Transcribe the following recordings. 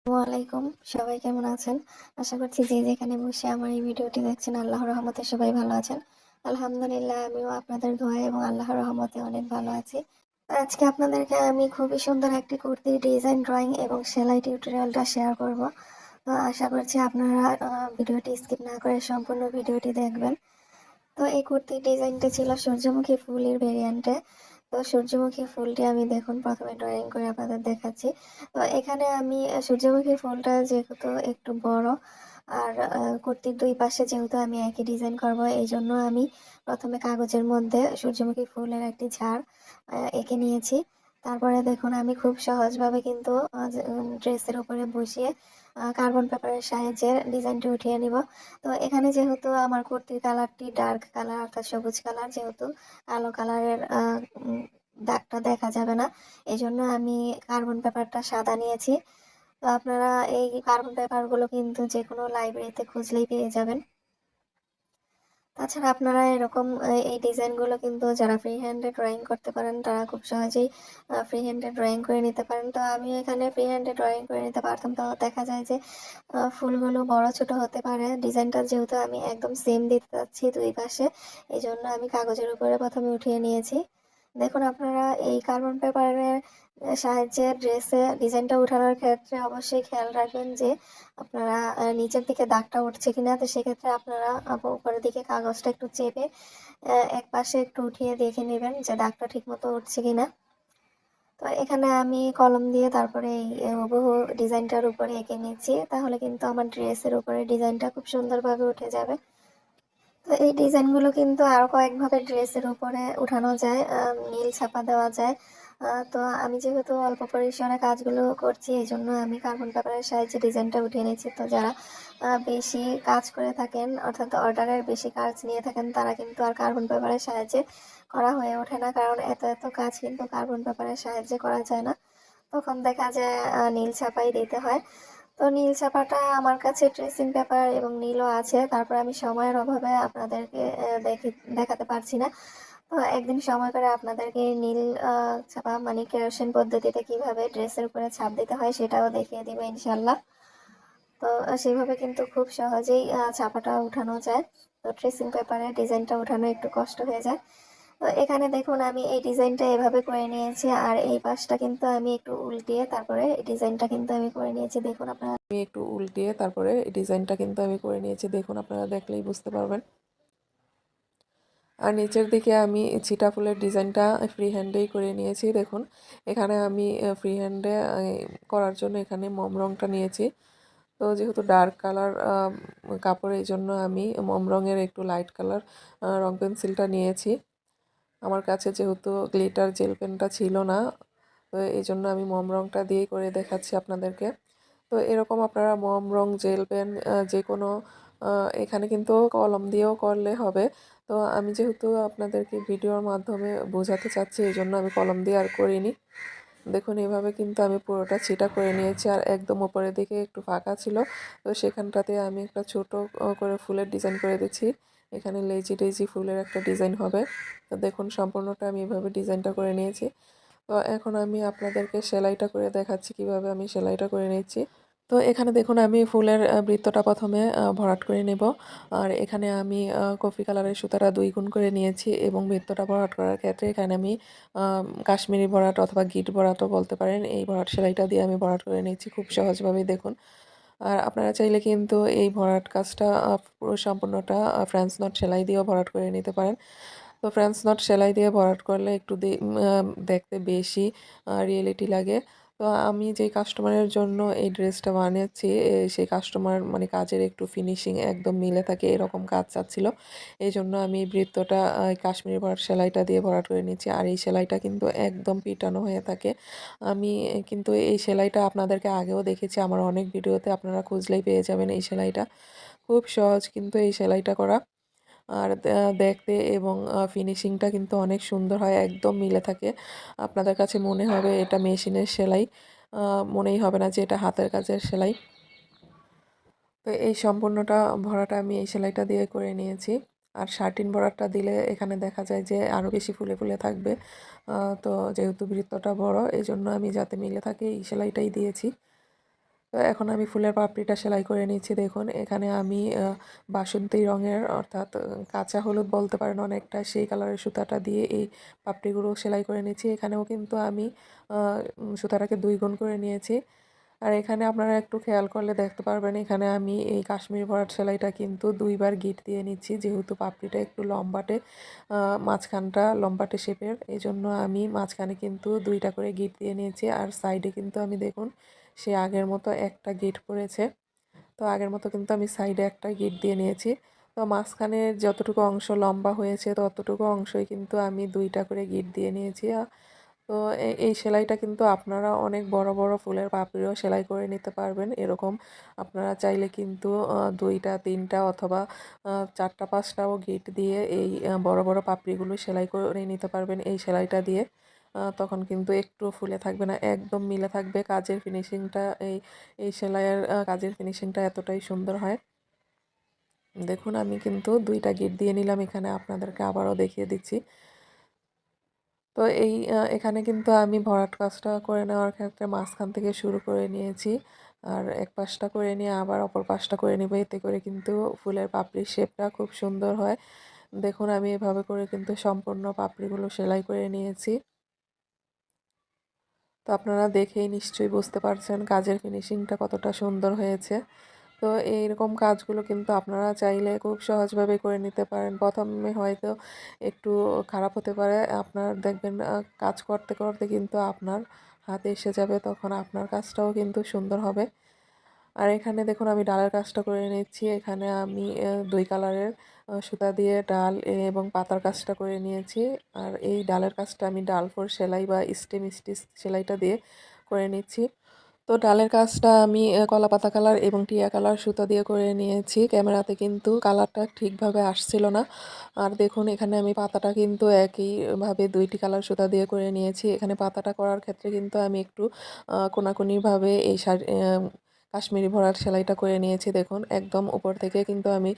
আসসালামু আলাইকুম। সবাই কেমন আছেন? আশা করছি যে যেখানে বসে আমার এই ভিডিওটি দেখছেন আল্লাহর রহমতে সবাই ভালো আছেন। আলহামদুলিল্লাহ আমিও আপনাদের দোয়ায় এবং আল্লাহর রহমতে অনেক ভালো আছি। তো আজকে আপনাদেরকে আমি খুবই সুন্দর একটি কুর্তির ডিজাইন ড্রয়িং এবং সেলাই টিউটোরিয়ালটা শেয়ার করব। তো আশা করছি আপনারা ভিডিওটি স্কিপ না করে সম্পূর্ণ ভিডিওটি দেখবেন। তো এই কুর্তির ডিজাইনটা ছিল সূর্যমুখী ফুলের ভেরিয়েন্টে। তো সূর্যমুখী ফুলটি আমি দেখুন প্রথমে ড্রয়িং করে আপনাদের দেখাচ্ছি। তো এখানে আমি সূর্যমুখী ফুলটা যেহেতু একটু বড় আর কুর্তির দুই পাশে যেহেতু আমি একই ডিজাইন করব এই জন্য আমি প্রথমে কাগজের মধ্যে সূর্যমুখী ফুলের একটি ঝাড় এঁকে নিয়েছি। তারপরে দেখুন আমি খুব সহজভাবে কিন্তু ড্রেসের উপরে বসিয়ে কার্বন পেপারের সাহায্যে ডিজাইনটি উঠিয়ে নিব। তো এখানে যেহেতু আমার কুর্তির কালারটি ডার্ক কালার অর্থাৎ সবুজ কালার, যেহেতু কালো কালারের দাগটা দেখা যাবে না, এই জন্য আমি কার্বন পেপারটা সাদা নিয়েছি। তো আপনারা এই কার্বন পেপারগুলো কিন্তু যে কোনো লাইব্রেরিতে খুঁজলেই পেয়ে যাবেন। তাছাড়া আপনারা এরকম এই ডিজাইনগুলো কিন্তু যারা ফ্রি হ্যান্ডে ড্রয়িং করতে পারেন তারা খুব সহজেই ফ্রি হ্যান্ডে ড্রয়িং করে নিতে পারেন। তো আমি এখানে ফ্রি হ্যান্ডে ড্রয়িং করে নিতে পারতাম, তো দেখা যায় যে ফুলগুলো বড় ছোট হতে পারে। ডিজাইনটা যেহেতু আমি একদম সেম দিতে চাচ্ছি দুই পাশে, এই জন্য আমি কাগজের উপরে প্রথমে উঠিয়ে নিয়েছি। দেখুন আপনারা এই কার্বন পেপারের সাহায্যে ড্রেসে ডিজাইনটা উঠানোর ক্ষেত্রে অবশ্যই খেয়াল রাখবেন যে আপনারা নিচের দিকে দাগটা উঠছে কিনা। তো সেক্ষেত্রে আপনারা উপরের দিকে কাগজটা একটু চেপে এক পাশে একটু উঠিয়ে দেখে নেবেন যে দাগটা ঠিক মতো উঠছে কিনা। তো এখানে আমি কলম দিয়ে তারপরে এই হুবহু ডিজাইনটার উপরে এঁকে নিচ্ছি, তাহলে কিন্তু আমার ড্রেসের উপরে ডিজাইনটা খুব সুন্দরভাবে উঠে যাবে। তো এই ডিজাইনগুলো কিন্তু আরো কয়েকভাবে ড্রেসের উপরে উঠানো যায়, নীল ছাপা দেওয়া যায়। তো আমি যেহেতু অল্প পরিসরে কাজগুলো করছি এই জন্য আমি কার্বন পেপারের সাহায্যে ডিজাইনটা উঠিয়ে নিচ্ছি। তো যারা বেশি কাজ করে থাকেন অর্থাৎ অর্ডারের বেশি কাজ নিয়ে থাকেন তারা কিন্তু আর কার্বন পেপারের সাহায্যে করা হয়ে ওঠে না, কারণ এত এত কাজ কিন্তু কার্বন পেপারের সাহায্যে করা যায় না। তখন দেখা যায় নীল ছাপাই দিতে হয়। তো নীল ছাপাটা আমার কাছে ট্রেসিং পেপার এবং নীলও আছে, তারপর আমি সময়ের অভাবে আপনাদেরকে দেখাতে পারছি না। তো একদিন সময় করে আপনাদেরকে নীল ছাপা মানে কেরোসিন পদ্ধতিতে কিভাবে ড্রেসের উপরে ছাপ দিতে হয় সেটাও দেখিয়ে দিব ইনশাল্লাহ। তো সেইভাবে কিন্তু খুব সহজেই ছাপাটা উঠানো যায়। তো ট্রেসিং পেপারে ডিজাইনটা উঠানো একটু কষ্ট হয়ে যায়। তো এখানে দেখুন আমি এই ডিজাইনটা এভাবে করে নিয়েছি, আর এই পাশটা কিন্তু আমি একটু উল্টিয়ে তারপরে এই ডিজাইনটা কিন্তু আমি করে নিয়েছি। দেখুন আপনারা, আমি একটু উল্টিয়ে তারপরে এই ডিজাইনটা কিন্তু আমি করে নিয়েছি, দেখুন আপনারা দেখলেই বুঝতে পারবেন। আর নিচের দিকে আমি ছিটা ফুলের ডিজাইনটা ফ্রি হ্যান্ডেই করে নিয়েছি। দেখুন এখানে আমি ফ্রি হ্যান্ডে করার জন্য এখানে মোম রংটা নিয়েছি। তো যেহেতু ডার্ক কালার কাপড় এই জন্য আমি মোম রঙের একটু লাইট কালার রং পেন্সিলটা নিয়েছি। আমার কাছে যেহেতু গ্লিটার জেল পেনটা ছিল না, তো এই জন্য আমি মোম রংটা দিয়েই করে দেখাচ্ছি আপনাদেরকে। তো এরকম আপনারা মোম রং জেল পেন যে কোনো এখানে কিন্তু কলম দিয়েও করলে হবে। তো আমি যেহেতু আপনাদেরকে ভিডিওর মাধ্যমে বোঝাতে চাচ্ছি এই জন্য আমি কলম দিয়ে আর করিনি। দেখুন এভাবে কিন্তু আমি পুরোটা ছিটা করে নিয়েছি, আর একদম উপরের দিকে একটু ফাঁকা ছিল, তো সেখানটাতে আমি একটা ছোট করে ফুলের ডিজাইন করে দিচ্ছি। এখানে লেজি টেজি ফুলের একটা ডিজাইন হবে। তো দেখুন সম্পূর্ণটা আমি এভাবে ডিজাইনটা করে নিয়েছি। তো এখন আমি আপনাদেরকে সেলাইটা করে দেখাচ্ছি কিভাবে আমি সেলাইটা করে নিচ্ছি। তো এখানে দেখুন আমি ফুলের বৃত্তটা প্রথমে ভরাট করে নেব। আর এখানে আমি কফি কালারের সুতাটা 2 গুণ করে নিয়েছি এবং বৃত্তটা ভরাট করার ক্ষেত্রে এখানে আমি কাশ্মীরি ভরাট অথবা গিট ভরাটও বলতে পারেন, এই ভরাট সেলাইটা দিয়ে আমি ভরাট করে নিচ্ছি খুব সহজভাবেই দেখুন। আর আপনারা চাইলে কিন্তু এই ভরাট কাজটা পুরো সম্পূর্ণটা ফ্রেঞ্চ নট সেলাই দিয়েও ভরাট করে নিতে পারেন। তো ফ্রেঞ্চ নট সেলাই দিয়ে ভরাট করলে একটু দেখতে বেশি রিয়েলিটি লাগে। তো আমি যেই কাস্টমারের জন্য এই ড্রেসটা বানিয়েছি সেই কাস্টমার মানে কাজের একটু ফিনিশিং একদম মিলে থাকে এরকম কাজ চাচ্ছিল, এই জন্য আমি এই বৃত্তটা কাশ্মীরি ভরাট সেলাইটা দিয়ে ভরাট করে নিচ্ছি। আর এই সেলাইটা কিন্তু একদম পিটানো হয়ে থাকে। আমি কিন্তু এই সেলাইটা আপনাদেরকে আগেও দেখেছি আমার অনেক ভিডিওতে, আপনারা খুঁজলেই পেয়ে যাবেন এই সেলাইটা। খুব সহজ কিন্তু এই সেলাইটা করা। আর দেখতে এবং ফিনিশিংটা কিন্তু অনেক সুন্দর হয়, একদম মিলে থাকে। আপনাদের কাছে মনে হবে এটা মেশিনের সেলাই, মনেই হবে না যে এটা হাতের কাজের সেলাই। তো এই সম্পূর্ণটা ভরাটা আমি এই সেলাইটা দিয়ে করে নিয়েছি। আর শার্টিন ভরাটটা দিলে এখানে দেখা যায় যে আরও বেশি ফুলে ফুলে থাকবে। তো যেহেতু বৃত্তটা বড় এই জন্য আমি যাতে মিলে থাকে এই সেলাইটাই দিয়েছি। তো এখন আমি ফুলের পাপড়িটা সেলাই করে নিচ্ছি। দেখুন এখানে আমি বাসন্তী রঙের অর্থাৎ কাঁচা হলুদ বলতে পারেন অনেকটা, সেই কালারের সুতাটা দিয়ে এই পাপড়িগুলো সেলাই করে নিচ্ছি। এখানেও কিন্তু আমি সুতাটাকে 2 গুণ করে নিয়েছি। আর এখানে আপনারা একটু খেয়াল করলে দেখতে পারবেন এখানে আমি এই কাশ্মীরি ভরাট সেলাইটা কিন্তু 2 বার গিট দিয়ে নিচ্ছি, যেহেতু পাপড়িটা একটু লম্বাটে, মাঝখানটা লম্বাটে শেপের, এই জন্য আমি মাঝখানে কিন্তু 2টা করে গিট দিয়ে নিয়েছি। আর সাইডে কিন্তু আমি দেখুন সে আগের মতো একটা গিট পড়েছে। তো আগের মতো কিন্তু আমি সাইডে একটা গিট দিয়ে নিয়েছি। তো মাঝখানে যতটুকু অংশ লম্বা হয়েছে ততটুকু অংশই কিন্তু আমি 2টা করে গিট দিয়ে নিয়েছি। তো এই সেলাইটা কিন্তু আপনারা অনেক বড় বড় ফুলের পাপড়িও সেলাই করে নিতে পারবেন। এরকম আপনারা চাইলে কিন্তু 2টা 3টা অথবা 4টা 5টাও গিট দিয়ে এই বড় বড় পাপড়িগুলো সেলাই করে নিতে পারবেন এই সেলাইটা দিয়ে। তখন কিন্তু একটু ফুলে থাকবে না, একদম মিলে থাকবে। কাজের ফিনিশিংটা এই সেলাইয়ের কাজের ফিনিশিংটা এতটাই সুন্দর হয়। দেখুন আমি কিন্তু 2টা গিট দিয়ে নিলাম, এখানে আপনাদেরকে আবারও দেখিয়ে দিচ্ছি। তো এখানে কিন্তু আমি ভরাট কাজটা করে নেওয়ার ক্ষেত্রে মাঝখান থেকে শুরু করে নিয়েছি। আর এক পাশটা করে নিয়ে আবার অপর পাশটা করে নিব, এতে করে কিন্তু ফুলের পাপড়ির শেপটা খুব সুন্দর হয়। দেখুন আমি এভাবে করে কিন্তু সম্পূর্ণ পাপড়িগুলো সেলাই করে নিয়েছি। তো আপনারা দেখেই নিশ্চয়ই বুঝতে পারছেন কাজের ফিনিশিংটা কতটা সুন্দর হয়েছে। তো এইরকম কাজগুলো কিন্তু আপনারা চাইলে খুব সহজভাবে করে নিতে পারেন। প্রথমে হয়তো একটু খারাপ হতে পারে, আপনার দেখবেন কাজ করতে করতে কিন্তু আপনার হাতে এসে যাবে, তখন আপনার কাজটাও কিন্তু সুন্দর হবে। আর এখানে দেখুন আমি ডালের কাজটা করে নিচ্ছি। এখানে আমি 2 কালারের সুতা দিয়ে ডাল এবং পাতার কাজটা করে নিয়েছি। আর এই ডালের কাজটা আমি ডাল ফোর সেলাই বা স্টেম স্টিচ সেলাইটা দিয়ে করে নিচ্ছি। তো ডালের কাজটা আমি কলাপাতা কালার এবং টিয়া কালার সুতা দিয়ে করে নিয়েছি। ক্যামেরাতে কিন্তু কালারটা ঠিকভাবে আসছিল না। আর দেখুন এখানে আমি পাতাটা কিন্তু একইভাবে 2টি কালার সুতা দিয়ে করে নিয়েছি। এখানে পাতাটা করার ক্ষেত্রে কিন্তু আমি একটু কোনাকুনিভাবে এই কাশ্মীরি ভরাট সেলাইটা করে নিয়েছি। দেখুন একদম উপর থেকে কিন্তু আমি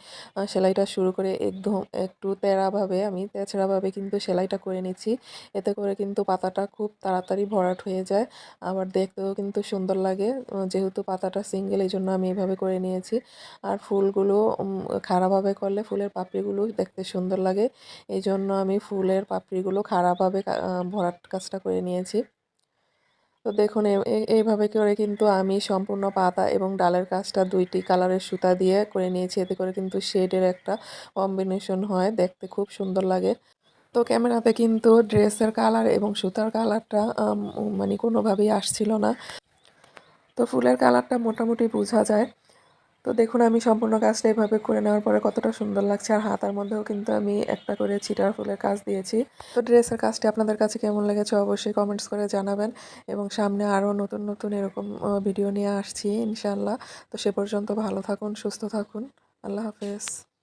সেলাইটা শুরু করে একদম একটু তেছাড়াভাবে কিন্তু সেলাইটা করে নিচ্ছি। এতে করে কিন্তু পাতাটা খুব তাড়াতাড়ি ভরাট হয়ে যায়, আবার দেখতেও কিন্তু সুন্দর লাগে। যেহেতু পাতাটা সিঙ্গেল এই জন্য আমি এভাবে করে নিয়েছি। আর ফুলগুলো খাড়াভাবে করলে ফুলের পাপড়িগুলো দেখতে সুন্দর লাগে, এই জন্য আমি ফুলের পাপড়িগুলো খাড়াভাবে ভরাট কাজটা করে নিয়েছি। তো দেখুন এইভাবে করে কিন্তু আমি সম্পূর্ণ পাতা এবং ডালের কাজটা 2টি কালারের সুতা দিয়ে করে নিয়েছি। এতে করে কিন্তু শেডের একটা কম্বিনেশন হয়, দেখতে খুব সুন্দর লাগে। তো ক্যামেরাতে কিন্তু ড্রেসের কালার এবং সুতার কালারটা মানে কোনোভাবেই আসছিল না। তো ফুলের কালারটা মোটামুটি বোঝা যায়। তো দেখুন আমি সম্পূর্ণ কাজটা এভাবে করে নেওয়ার পরে কতটা সুন্দর লাগছে। আর হাতার মধ্যেও কিন্তু আমি একটা করে ছিটার ফুলের কাজ দিয়েছি। তো ড্রেসের কাজটি আপনাদের কাছে কেমন লেগেছে অবশ্যই কমেন্টস করে জানাবেন, এবং সামনে আরও নতুন নতুন এরকম ভিডিও নিয়ে আসছি ইনশাআল্লাহ। তো সে পর্যন্ত ভালো থাকুন, সুস্থ থাকুন। আল্লাহ হাফেজ।